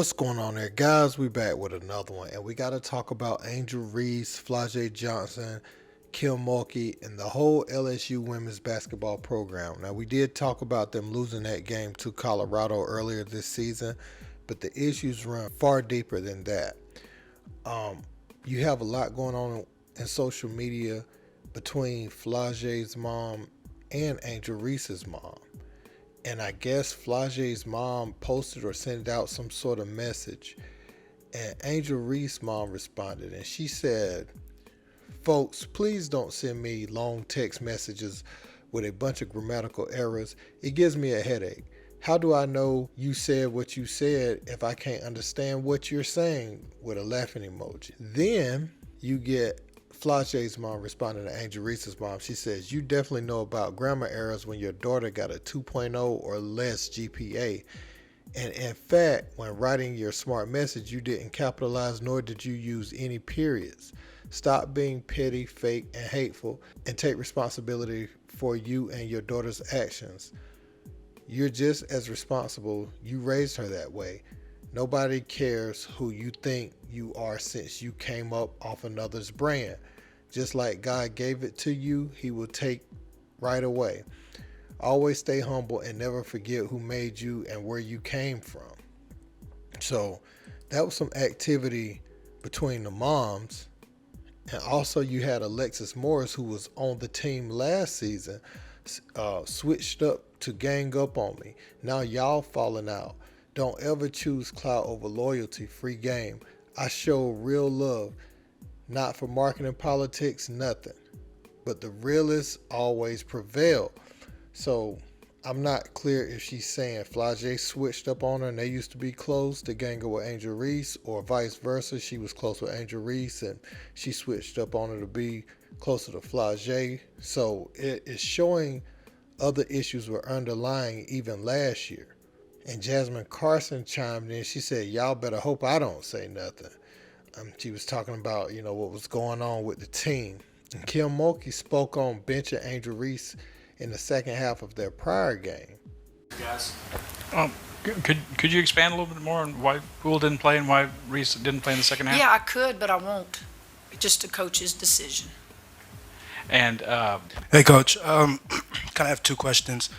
What's going on there, guys? We back with another one, and we got to talk about Angel Reese, Flaujae Johnson, Kim Mulkey, and the whole LSU women's basketball program. Now, we did talk about them losing that game to Colorado earlier this season, but the issues run far deeper than that. You have a lot going on in social media between Flaujae's mom and Angel Reese's mom. And I guess Flaujae's mom posted or sent out some sort of message. And Angel Reese's mom responded, and she said, "Folks, please don't send me long text messages with a bunch of grammatical errors. It gives me a headache. How do I know you said what you said if I can't understand what you're saying?" with a laughing emoji. Then you get Flaujae's mom responding to Angel Reese's mom. She says, "You definitely know about grammar errors when your daughter got a 2.0 or less GPA. And in fact, when writing your smart message, you didn't capitalize nor did you use any periods. Stop being petty, fake, and hateful and take responsibility for you and your daughter's actions. You're just as responsible. You raised her that way. Nobody cares who you think you are since you came up off another's brand. Just like God gave it to you, he will take right away. Always stay humble and never forget who made you and where you came from." So that was some activity between the moms. And also you had Alexis Morris, who was on the team last season, switched up to gang up on me. Now y'all falling out. Don't ever choose clout over loyalty. Free game. I show real love. Not for marketing, politics, nothing. But the realists always prevail. So I'm not clear if she's saying Flaujae switched up on her and they used to be close to gang up with Angel Reese, or vice versa. She was close with Angel Reese and she switched up on her to be closer to Flaujae. So it is showing other issues were underlying even last year. And Jasmine Carson chimed in. She said, "Y'all better hope I don't say nothing." She was talking about, what was going on with the team. And Kim Mulkey spoke on benching Angel Reese in the second half of their prior game. Guys, could you expand a little bit more on why Poole didn't play and why Reese didn't play in the second half? Yeah, I could, but I won't. Just a coach's decision. And Hey, Coach. Kind of have two questions.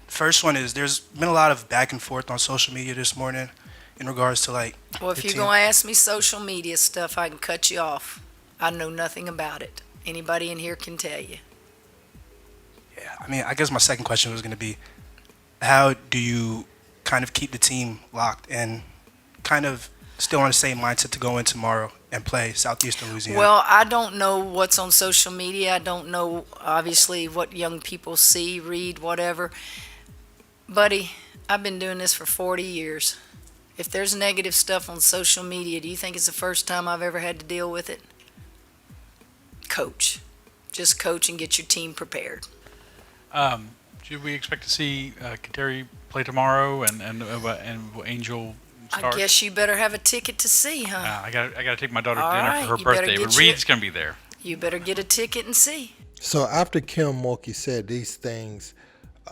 First one is there's been a lot of back and forth on social media this morning in regards to Well, if you're going to ask me social media stuff, I can cut you off. I know nothing about it. Anybody in here can tell you. Yeah, I guess my second question was going to be, how do you kind of keep the team locked and kind of still on the same mindset to go in tomorrow and play Southeastern Louisiana? Well, I don't know what's on social media. I don't know, obviously, what young people see, read, whatever. Buddy, I've been doing this for 40 years. If there's negative stuff on social media, do you think it's the first time I've ever had to deal with it? Coach. Just coach and get your team prepared. should we expect to see Kateri play tomorrow and Angel start? I guess you better have a ticket to see, huh? I got to take my daughter to All dinner right, for her you better birthday, get but Reed's going to be there. You better get a ticket and see. So after Kim Mulkey said these things,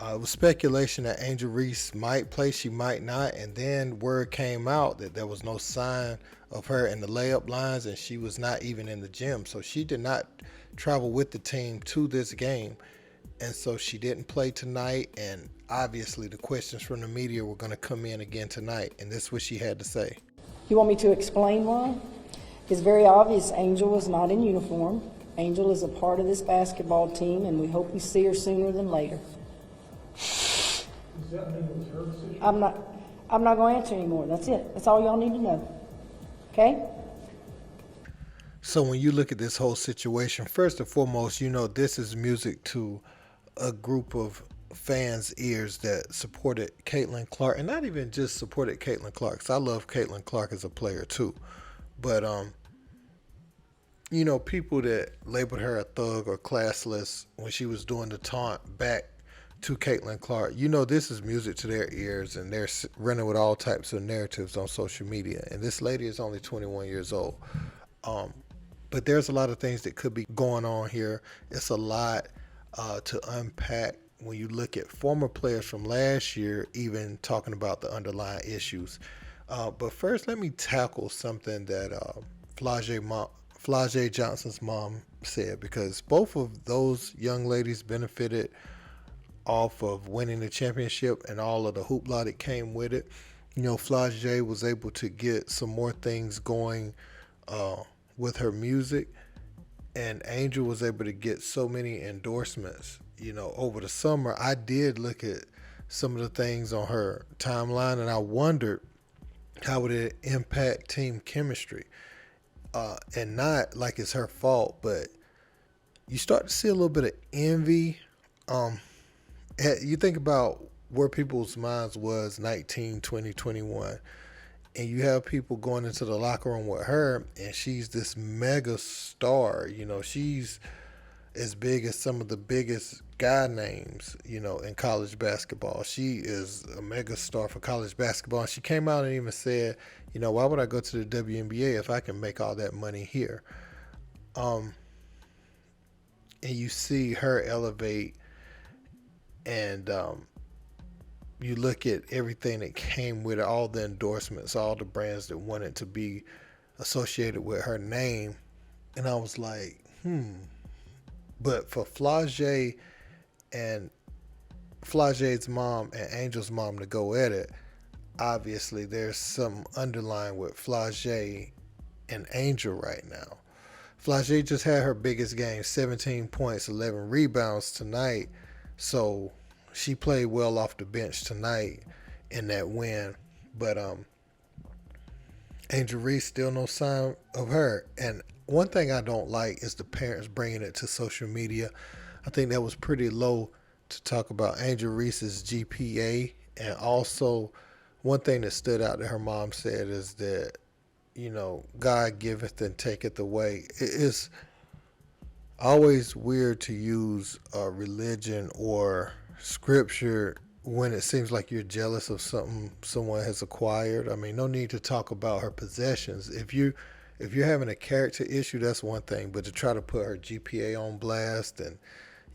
it was speculation that Angel Reese might play, she might not, and then word came out that there was no sign of her in the layup lines and she was not even in the gym. So she did not travel with the team to this game, and so she didn't play tonight, and obviously the questions from the media were going to come in again tonight, and this is what she had to say. You want me to explain why? It's very obvious Angel is not in uniform. Angel is a part of this basketball team, and we hope we see her sooner than later. I'm not going to answer anymore. That's it. That's all y'all need to know. Okay? So when you look at this whole situation, first and foremost, this is music to a group of fans' ears that supported Caitlin Clark, and not even just supported Caitlin Clark, because I love Caitlin Clark as a player too. But, people that labeled her a thug or classless when she was doing the taunt back to Caitlin Clark, this is music to their ears, and they're running with all types of narratives on social media. And this lady is only 21 years old. But there's a lot of things that could be going on here. It's a lot to unpack when you look at former players from last year, even talking about the underlying issues. But first, let me tackle something that Flaujae Johnson's mom said, because both of those young ladies benefited off of winning the championship and all of the hoopla that came with it. You know, Flaujae was able to get some more things going with her music, and Angel was able to get so many endorsements. You know, over the summer, I did look at some of the things on her timeline, and I wondered how would it impact team chemistry. And not like it's her fault, but you start to see a little bit of envy. You think about where people's minds was 19, 20, 21, and you have people going into the locker room with her, and she's this mega star. You know, she's as big as some of the biggest guy names, you know, in college basketball. She is a mega star for college basketball. And she came out and even said, you know, why would I go to the WNBA if I can make all that money here? And you see her elevate, and you look at everything that came with it, all the endorsements, all the brands that wanted to be associated with her name. And I was like, But for Flaujae and Flaujae's mom and Angel's mom to go at it, obviously there's some underlying with Flaujae and Angel right now. Flaujae just had her biggest game, 17 points, 11 rebounds tonight. So she played well off the bench tonight in that win. But Angel Reese, still no sign of her. And one thing I don't like is the parents bringing it to social media. I think that was pretty low to talk about Angel Reese's GPA. And also, one thing that stood out that her mom said is that, you know, God giveth and taketh away. It's always weird to use religion or scripture when it seems like you're jealous of something someone has acquired. I mean, no need to talk about her possessions. If you're having a character issue, that's one thing. But to try to put her GPA on blast and,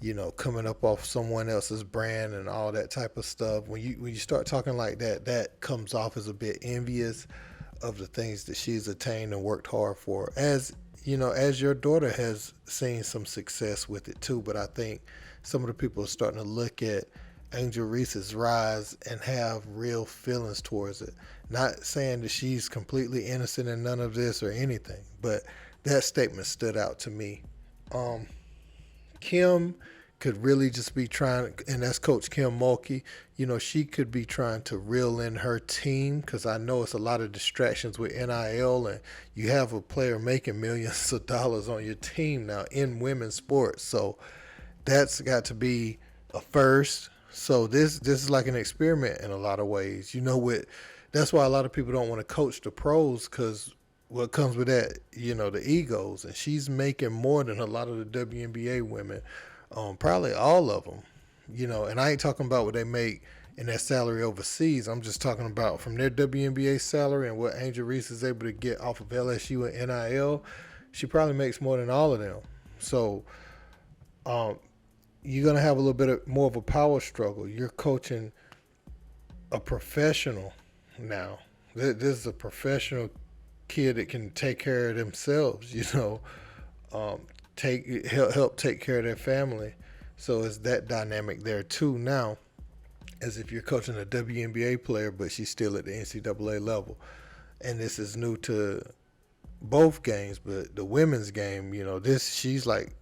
you know, coming up off someone else's brand and all that type of stuff, when you start talking like that, that comes off as a bit envious of the things that she's attained and worked hard for. As you know, as your daughter has seen some success with it too. But I think some of the people are starting to look at Angel Reese's rise and have real feelings towards it. Not saying that she's completely innocent in none of this or anything, but that statement stood out to me. Kim could really just be trying, and that's Coach Kim Mulkey, you know, she could be trying to reel in her team, because I know it's a lot of distractions with NIL, and you have a player making millions of dollars on your team now in women's sports. So that's got to be a first. So this is like an experiment in a lot of ways. You know, that's why a lot of people don't want to coach the pros, because what comes with that, you know, the egos. And she's making more than a lot of the WNBA women, probably all of them. You know, and I ain't talking about what they make in their salary overseas. I'm just talking about from their WNBA salary and what Angel Reese is able to get off of LSU and NIL. She probably makes more than all of them. So you're going to have a little bit more of a power struggle. You're coaching a professional now. This is a professional kid that can take care of themselves, you know, help take care of their family. So it's that dynamic there too now, as if you're coaching a WNBA player, but she's still at the NCAA level. And this is new to both games, but the women's game, you know, she's like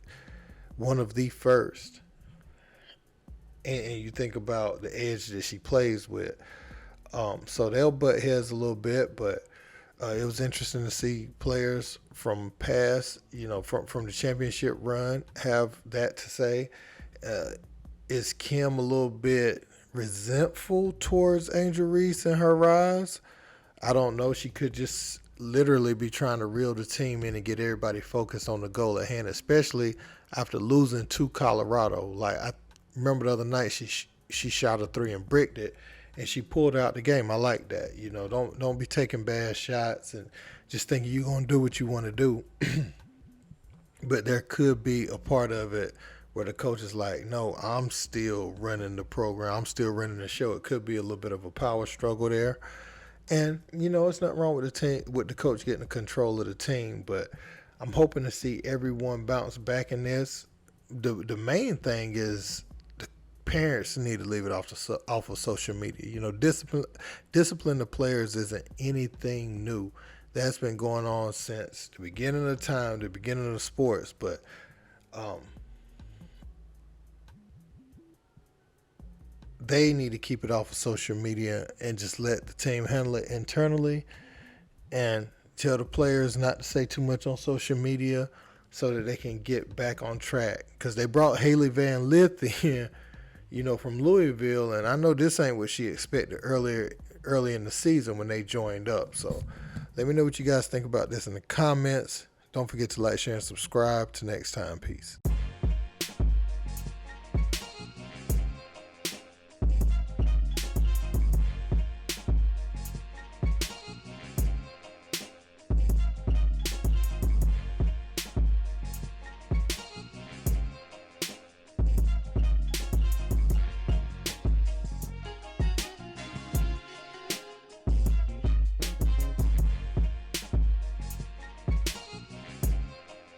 one of the first. And you think about the edge that she plays with. So they'll butt heads a little bit, but it was interesting to see players from past, you know, from the championship run have that to say. Is Kim a little bit resentful towards Angel Reese and her rise? I don't know. She could just literally be trying to reel the team in and get everybody focused on the goal at hand, especially after losing to Colorado. Like, I remember the other night she shot a three and bricked it, and she pulled out the game. I like that. You know, don't be taking bad shots and just thinking you're going to do what you want to do. But there could be a part of it where the coach is like, no, I'm still running the program. I'm still running the show. It could be a little bit of a power struggle there. And it's not wrong with the team, with the coach getting control of the team, but I'm hoping to see everyone bounce back in this. The main thing is the parents need to leave it off of social media. Discipline the players isn't anything new. That's been going on since the beginning of time, the beginning of the sports, but they need to keep it off of social media and just let the team handle it internally, and tell the players not to say too much on social media so that they can get back on track. Because they brought Haley Van Lith in, from Louisville, and I know this ain't what she expected early in the season when they joined up. So let me know what you guys think about this in the comments. Don't forget to like, share, and subscribe. Till next time, peace.